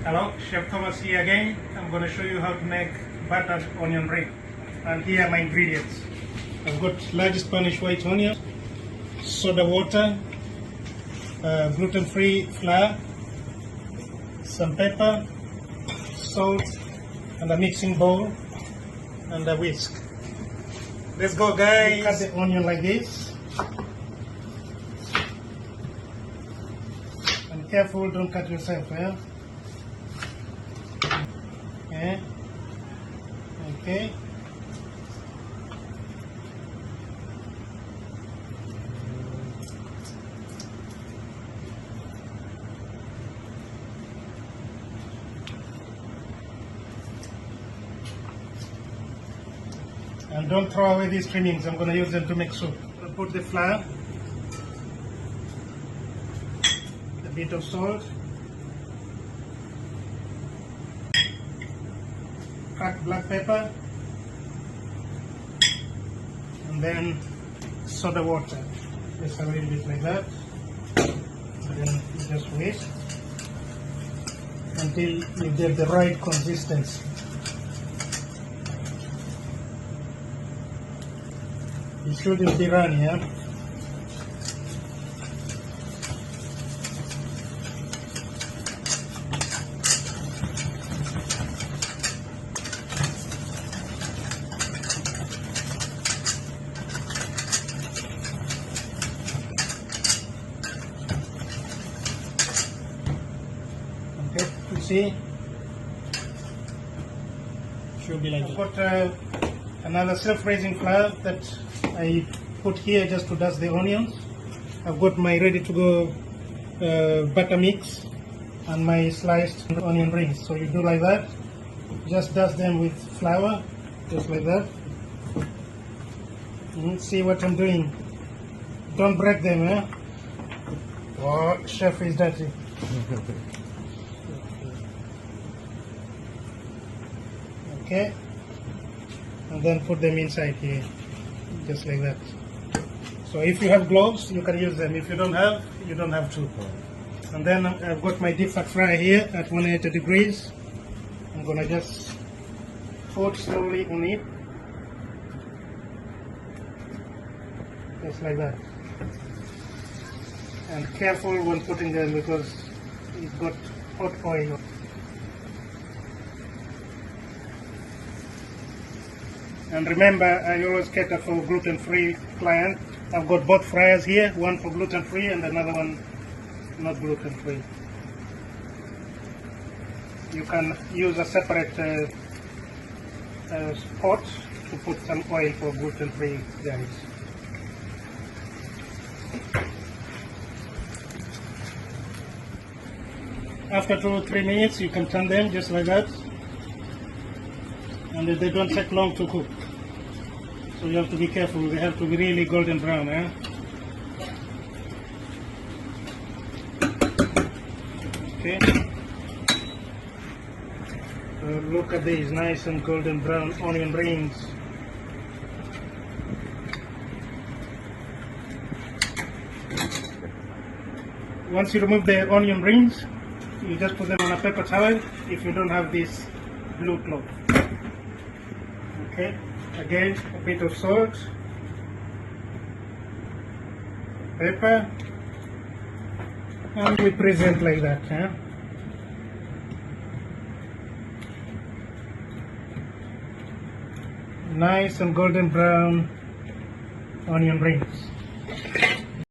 Hello, Chef Thomas here again. I'm going to show you how to make battered onion ring. And here are my ingredients. I've got large Spanish white onion, soda water, gluten-free flour, some pepper, salt, and a mixing bowl, and a whisk. Let's go, guys. Cut the onion like this. And careful, don't cut yourself, yeah? Okay. Okay. And don't throw away these trimmings. I'm going to use them to make soup. I'll put the flour, a bit of salt, cracked black pepper, and then soda water. Just a little bit like that. And then you just whisk until you get the right consistency. It shouldn't be runny, yeah? Okay, you see? Should be like that. I've got another self-raising flour that I put here just to dust the onions. I've got my ready-to-go butter mix and my sliced onion rings. So you do like that. Just dust them with flour, just like that. See what I'm doing. Don't break them, eh? Oh, chef is dirty. Okay. And then put them inside here. Just like that. So if you have gloves, you can use them. If you don't have, you don't have to. And then I've got my deep fat fryer here at 180 degrees. I'm gonna just put slowly on it. Just like that. And careful when putting them because it's got hot oil. And remember, I always cater for gluten-free client. I've got both fryers here, one for gluten-free and another one not gluten-free. You can use a separate pot to put some oil for gluten-free guys. After 2 or 3 minutes, you can turn them just like that. And they don't take long to cook. So you have to be careful, they have to be really golden brown, eh? Okay. So look at these nice and golden brown onion rings. Once you remove the onion rings, you just put them on a paper towel if you don't have this blue cloth. Okay, again a bit of salt, pepper, and we present like that. Huh? Nice and golden brown onion rings.